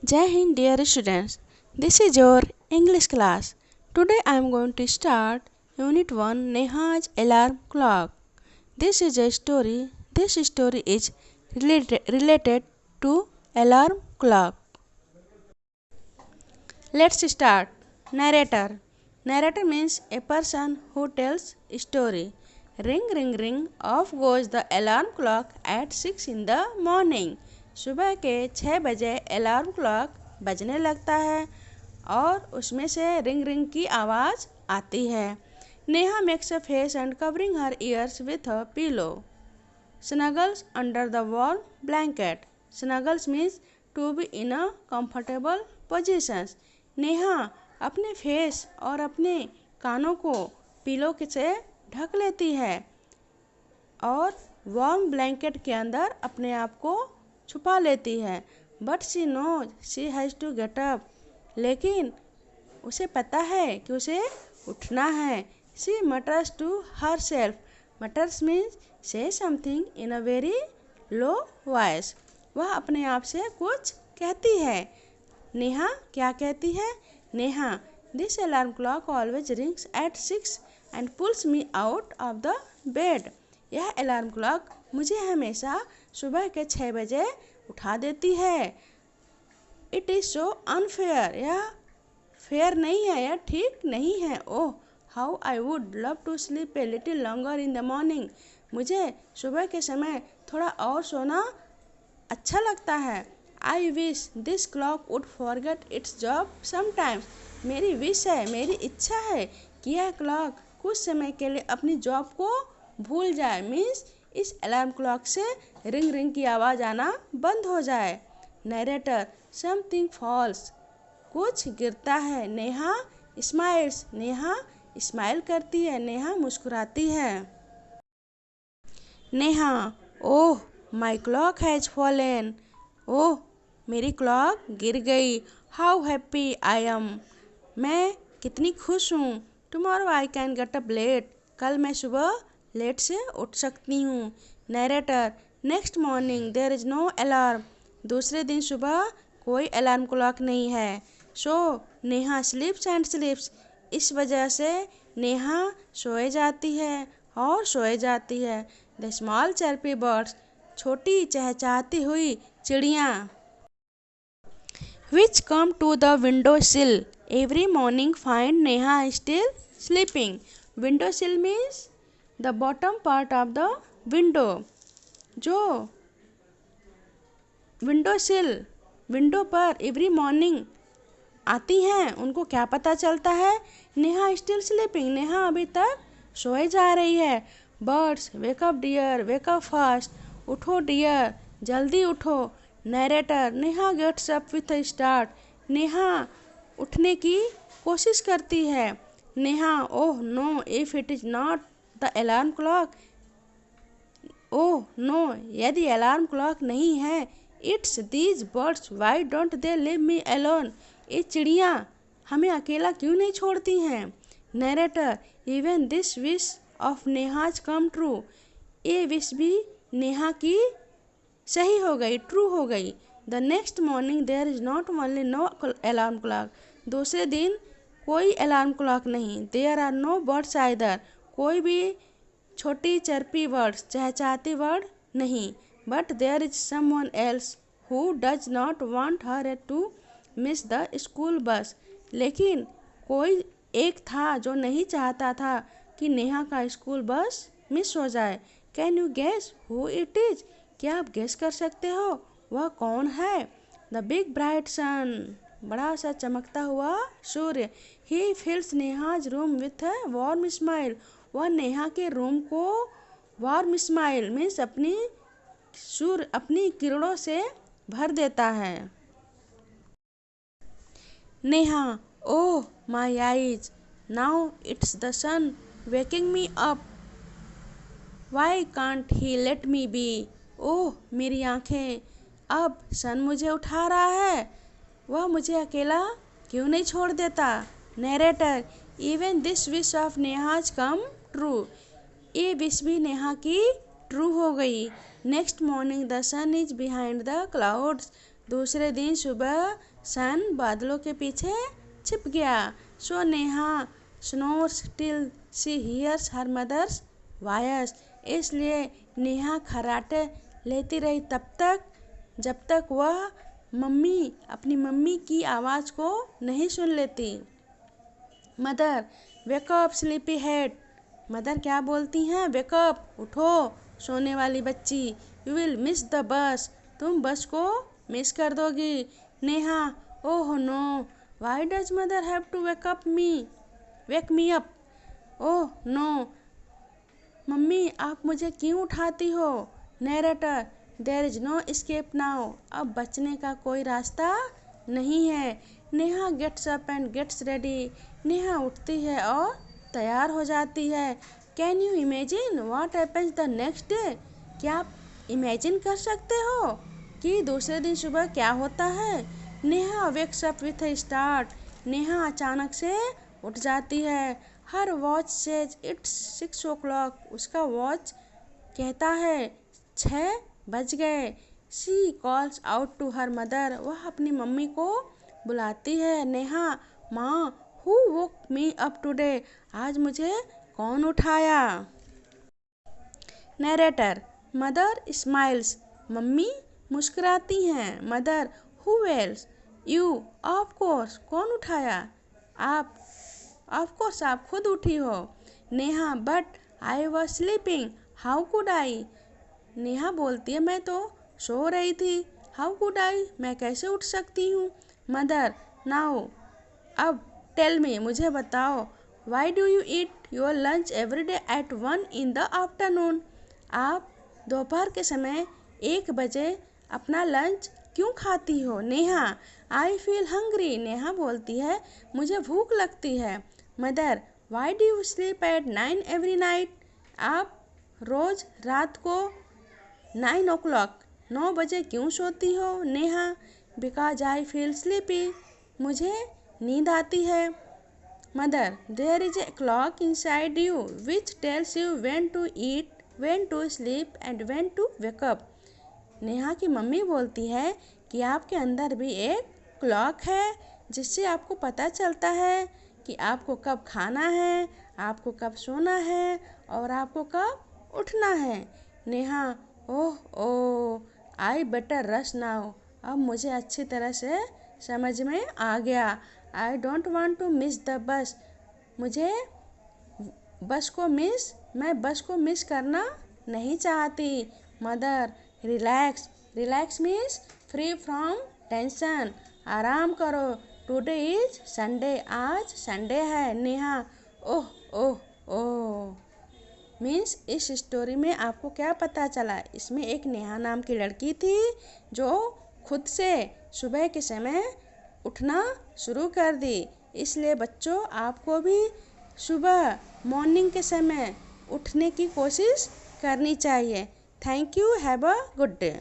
Jai Hind, dear students. This is your English class. Today I am going to start Unit 1 Neha's Alarm Clock. This is a story. This story is related to alarm clock. Let's start. Narrator. Narrator means a person who tells a story. Ring ring ring, off goes the alarm clock at 6 in the morning. सुबह के 6 बजे alarm clock बजने लगता है और उसमें से ring ring की आवाज़ आती है. Neha makes a face and covering her years with a pillow. Snuggles under the warm blanket. Snuggles means to be in a comfortable position. Neha अपने फेस और अपने कानों को पिलो से ढक लेती है और वार्म ब्लैंकेट के अंदर अपने आप को छुपा लेती है. But she knows she has to get up. लेकिन उसे पता है कि उसे उठना है. She mutters to herself. Mutters means say something in a very low voice. वह अपने आप से कुछ कहती है. नेहा क्या कहती है? Neha this alarm clock always rings at 6 and pulls me out of the bed. यह अलार्म क्लॉक मुझे हमेशा सुबह के 6 बजे उठा देती है. It is so unfair. यह फेयर नहीं है, यह ठीक नहीं है. Oh how I would love to sleep a little longer in the morning. मुझे सुबह के समय थोड़ा और सोना अच्छा लगता है. I wish this clock would forget it's job sometimes. मेरी विश है, मेरी इच्छा है कि यह क्लॉक कुछ समय के लिए अपनी जॉब को भूल जाए. मीन्स इस अलार्म क्लॉक से रिंग रिंग की आवाज़ आना बंद हो जाए. Narrator something false. कुछ गिरता है. नेहा स्माइल्स. नेहा स्माइल करती है. नेहा मुस्कुराती है. Neha oh my clock has fallen. Oh मेरी क्लॉक गिर गई. How happy I am. मैं कितनी खुश हूँ. Tomorrow I can get up late. कल मैं सुबह लेट से उठ सकती हूँ. Narrator next morning there is no alarm. दूसरे दिन सुबह कोई अलार्म क्लॉक नहीं है. So Neha sleeps and sleeps. इस वजह से नेहा सोए जाती है और सोए जाती है. The small chirpy birds. छोटी चहचहाती हुई चिड़ियाँ which come to the window sill every morning find Neha still sleeping. Window sill means the bottom part of the window. जो विंडो सिल विंडो पर एवरी मॉर्निंग आती हैं उनको क्या पता चलता है? Neha still sleeping. नेहा अभी तक सोए जा रही है. Birds wake up dear wake up fast. उठो डियर जल्दी उठो. Narrator Neha gets up with a start. Neha उठने की कोशिश करती है. Neha oh no if it is not the alarm clock. Oh no यदि अलार्म क्लॉक नहीं है. It's these birds why don't they leave me alone. ये चिड़ियाँ हमें अकेला क्यों नहीं छोड़ती हैं? Narrator even this wish of Neha's come true. ये विश भी नेहा की सही हो गई, ट्रू हो गई. The next morning there is not only no alarm clock. दूसरे दिन कोई अलार्म क्लॉक नहीं. There are no birds either. कोई भी छोटी चर्पी बर्ड्स चहचहाती बर्ड नहीं. But there is someone else who does not want her to miss the school bus. लेकिन कोई एक था जो नहीं चाहता था कि नेहा का स्कूल बस मिस हो जाए. Can you guess who it is. क्या आप गेस कर सकते हो वह कौन है? The big bright sun. बड़ा सा चमकता हुआ सूर्य. He fills Neha's room with a warm smile. वह नेहा के रूम को वार्म स्माइल मीन्स अपनी किरणों से भर देता है. Neha oh my eyes now it's the sun waking me up. Why can't he let me be. Oh मेरी आँखें अब सन मुझे उठा रहा है. वह मुझे अकेला क्यों नहीं छोड़ देता? Narrator even this wish of Neha's come true. ये विश भी नेहा की ट्रू हो गई. Next morning the sun is behind the clouds. दूसरे दिन सुबह सन बादलों के पीछे छिप गया। So Neha snores till she hears her mother's voice. इसलिए नेहा खर्राटे लेती रही तब तक जब तक वह अपनी मम्मी की आवाज़ को नहीं सुन लेती। Mother wake up sleepy head. Mother क्या बोलती हैं? वेक अप, उठो सोने वाली बच्ची। यू विल मिस द बस, तुम बस को मिस कर दोगी। Neha oh no, why does mother have to wake me up? Oh no, mummy आप मुझे क्यों उठाती हो? Narrator there is no escape now, अब बचने का कोई रास्ता नहीं है। Neha gets up and gets ready. Neha उठती है और तैयार हो जाती है। Can you imagine what happens the next day? क्या आप इमेजिन कर सकते हो कि दूसरे दिन सुबह क्या होता है? Neha wakes up with a start. Neha अचानक से उठ जाती है। हर वॉच सेज इट्स 6 o'clock, उसका वॉच कहता है 6 बज गए। She calls out to her mother, वह अपनी मम्मी को बुलाती है। नेहा माँ, who woke me up today, आज मुझे कौन उठाया? नैरेटर मदर स्माइल्स, मम्मी मुस्कुराती हैं। Mother who else? You of course, कौन उठाया? आप ऑफ कोर्स, आप खुद उठी हो। Neha but I was sleeping, how could I? Neha बोलती है मैं तो सो रही थी। हाउ कुड आई, मैं कैसे उठ सकती हूँ? मदर नाउ, अब टेल मी, मुझे बताओ, why do you eat your lunch every day at 1 in the afternoon? आप दोपहर के समय 1 बजे अपना लंच क्यों खाती हो? Neha I feel hungry, Neha बोलती है मुझे भूख लगती है। Mother why do you sleep at 9 every night? आप रोज़ रात को 9 o'clock 9 बजे क्यों सोती हो? Neha because I feel sleepy, मुझे नींद आती है। Mother there is a clock inside you which tells you when to eat, when to sleep and when to wake up. Neha की मम्मी बोलती है कि आपके अंदर भी एक क्लॉक है जिससे आपको पता चलता है कि आपको कब खाना है, आपको कब सोना है और आपको कब उठना है। Neha oh oh, I better rush now, अब मुझे अच्छी तरह से समझ में आ गया। I don't want to miss the bus, मुझे मैं बस को मिस करना नहीं चाहती। Mother relax, relax means free from tension, आराम करो। टुडे इज संडे, आज संडे है। Neha oh oh oh means इस स्टोरी में आपको क्या पता चला? इसमें एक नेहा नाम की लड़की थी जो खुद से सुबह के समय उठना शुरू कर दी। इसलिए बच्चों आपको भी सुबह मॉर्निंग के समय उठने की कोशिश करनी चाहिए। Thank you, have a good day.